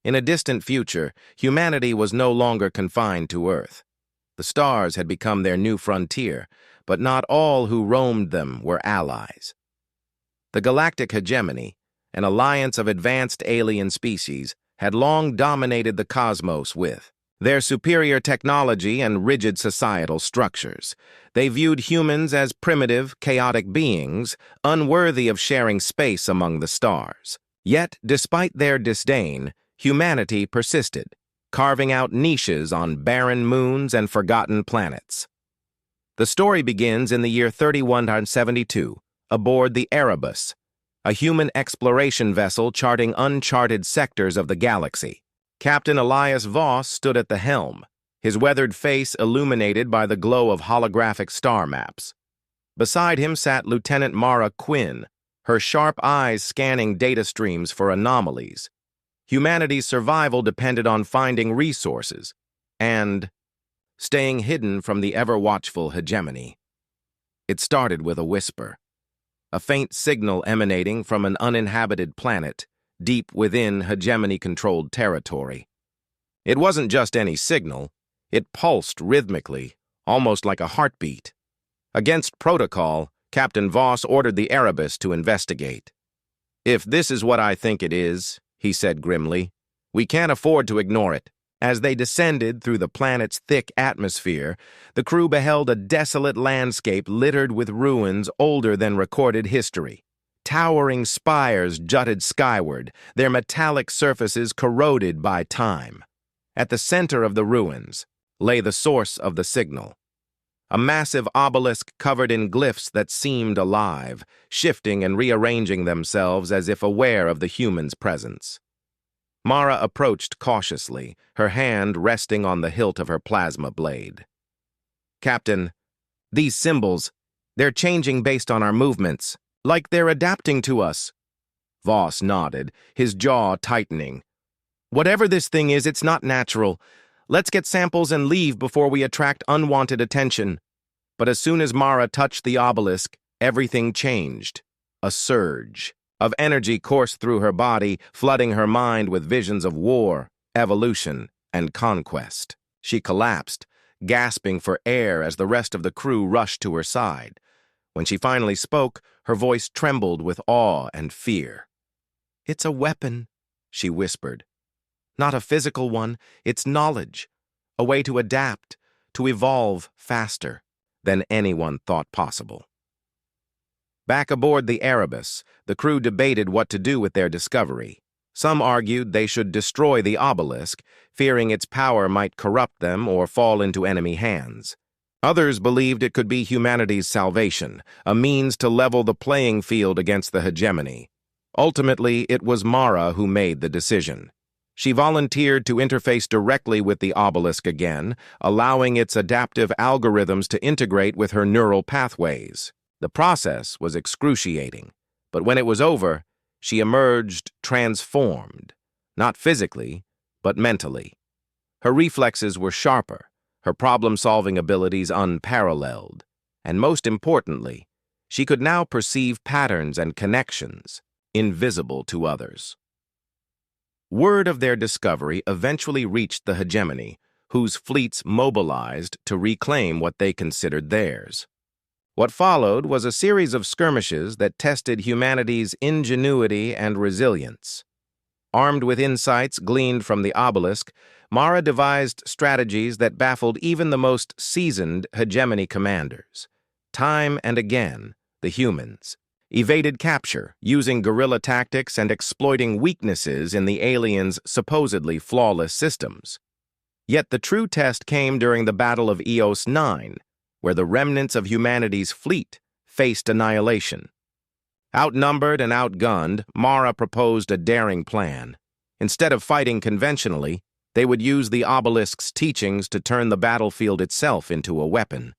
In a distant future, humanity was no longer confined to Earth. The stars had become their new frontier, but not all who roamed them were allies. The galactic hegemony, an alliance of advanced alien species, had long dominated the cosmos with their superior technology and rigid societal structures. They viewed humans as primitive, chaotic beings, unworthy of sharing space among the stars. Yet, despite their disdain, humanity persisted, carving out niches on barren moons and forgotten planets. The story begins in the year 3172, aboard the Erebus, a human exploration vessel charting uncharted sectors of the galaxy. Captain Elias Voss stood at the helm, his weathered face illuminated by the glow of holographic star maps. Beside him sat Lieutenant Mara Quinn, her sharp eyes scanning data streams for anomalies. Humanity's survival depended on finding resources and staying hidden from the ever-watchful hegemony. It started with a whisper, a faint signal emanating from an uninhabited planet deep within hegemony-controlled territory. It wasn't just any signal. It pulsed rhythmically, almost like a heartbeat. Against protocol, Captain Voss ordered the Erebus to investigate. "If this is what I think it is," he said grimly, "we can't afford to ignore it." As they descended through the planet's thick atmosphere, the crew beheld a desolate landscape littered with ruins older than recorded history. Towering spires jutted skyward, their metallic surfaces corroded by time. At the center of the ruins lay the source of the signal, a massive obelisk covered in glyphs that seemed alive, shifting and rearranging themselves as if aware of the human's presence. Mara approached cautiously, her hand resting on the hilt of her plasma blade. "Captain, these symbols, they're changing based on our movements. Like they're adapting to us." Voss nodded, his jaw tightening. "Whatever this thing is, it's not natural. Let's get samples and leave before we attract unwanted attention." But as soon as Mara touched the obelisk, everything changed. A surge of energy coursed through her body, flooding her mind with visions of war, evolution, and conquest. She collapsed, gasping for air as the rest of the crew rushed to her side. When she finally spoke, her voice trembled with awe and fear. "It's a weapon," she whispered. "Not a physical one, it's knowledge, a way to adapt, to evolve faster than anyone thought possible." Back aboard the Erebus, the crew debated what to do with their discovery. Some argued they should destroy the obelisk, fearing its power might corrupt them or fall into enemy hands. Others believed it could be humanity's salvation, a means to level the playing field against the hegemony. Ultimately, it was Mara who made the decision. She volunteered to interface directly with the obelisk again, allowing its adaptive algorithms to integrate with her neural pathways. The process was excruciating, but when it was over, she emerged transformed, not physically, but mentally. Her reflexes were sharper, her problem-solving abilities unparalleled, and most importantly, she could now perceive patterns and connections invisible to others. Word of their discovery eventually reached the hegemony, whose fleets mobilized to reclaim what they considered theirs. What followed was a series of skirmishes that tested humanity's ingenuity and resilience. Armed with insights gleaned from the obelisk, Mara devised strategies that baffled even the most seasoned hegemony commanders. Time and again, the humans evaded capture, using guerrilla tactics and exploiting weaknesses in the aliens' supposedly flawless systems. Yet the true test came during the Battle of Eos 9, where the remnants of humanity's fleet faced annihilation. Outnumbered and outgunned, Mara proposed a daring plan. Instead of fighting conventionally, they would use the obelisk's teachings to turn the battlefield itself into a weapon.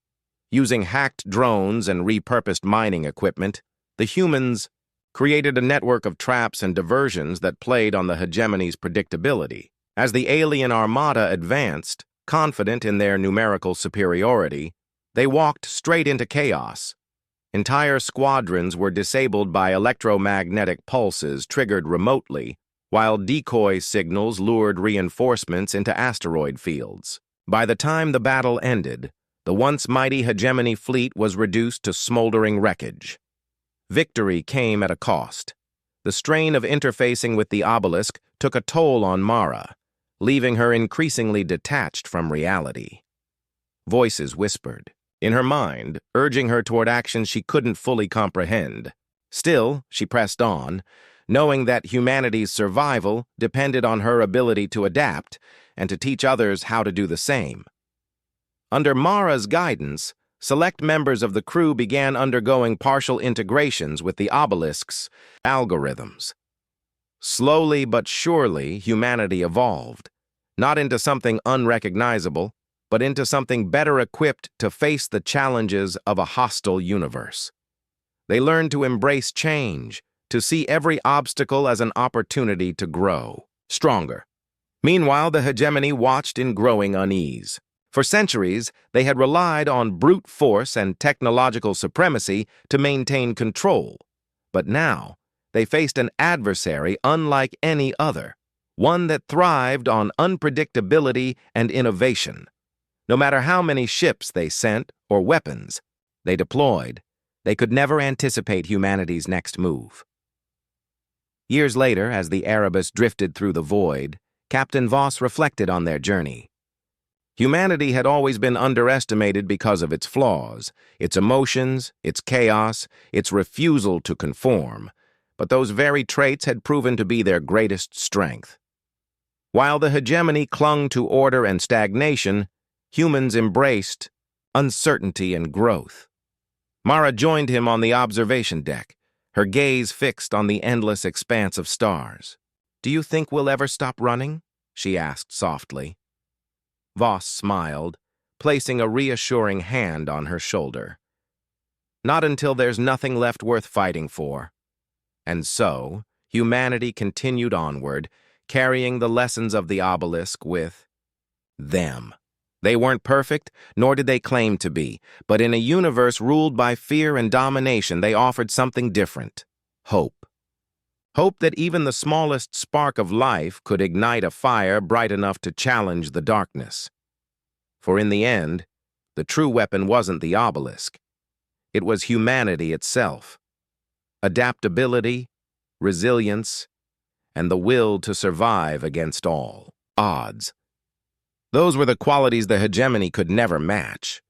Using hacked drones and repurposed mining equipment, the humans created a network of traps and diversions that played on the hegemony's predictability. As the alien armada advanced, confident in their numerical superiority, they walked straight into chaos. Entire squadrons were disabled by electromagnetic pulses triggered remotely, while decoy signals lured reinforcements into asteroid fields. By the time the battle ended, the once mighty Hegemony fleet was reduced to smoldering wreckage. Victory came at a cost. The strain of interfacing with the obelisk took a toll on Mara, leaving her increasingly detached from reality. Voices whispered, in her mind, urging her toward actions she couldn't fully comprehend. Still, she pressed on, knowing that humanity's survival depended on her ability to adapt and to teach others how to do the same. Under Mara's guidance, select members of the crew began undergoing partial integrations with the obelisk's algorithms. Slowly but surely, humanity evolved, not into something unrecognizable, but into something better equipped to face the challenges of a hostile universe. They learned to embrace change, to see every obstacle as an opportunity to grow stronger. Meanwhile, the Hegemony watched in growing unease. For centuries, they had relied on brute force and technological supremacy to maintain control. But now, they faced an adversary unlike any other, one that thrived on unpredictability and innovation. No matter how many ships they sent or weapons they deployed, they could never anticipate humanity's next move. Years later, as the Erebus drifted through the void, Captain Voss reflected on their journey. Humanity had always been underestimated because of its flaws, its emotions, its chaos, its refusal to conform, but those very traits had proven to be their greatest strength. While the Hegemony clung to order and stagnation, humans embraced uncertainty and growth. Mara joined him on the observation deck, her gaze fixed on the endless expanse of stars. "Do you think we'll ever stop running?" she asked softly. Voss smiled, placing a reassuring hand on her shoulder. "Not until there's nothing left worth fighting for." And so, humanity continued onward, carrying the lessons of the obelisk with them. They weren't perfect, nor did they claim to be, but in a universe ruled by fear and domination, they offered something different: hope. Hope that even the smallest spark of life could ignite a fire bright enough to challenge the darkness. For in the end, the true weapon wasn't the obelisk. It was humanity itself. Adaptability, resilience, and the will to survive against all odds. Those were the qualities the Hegemony could never match.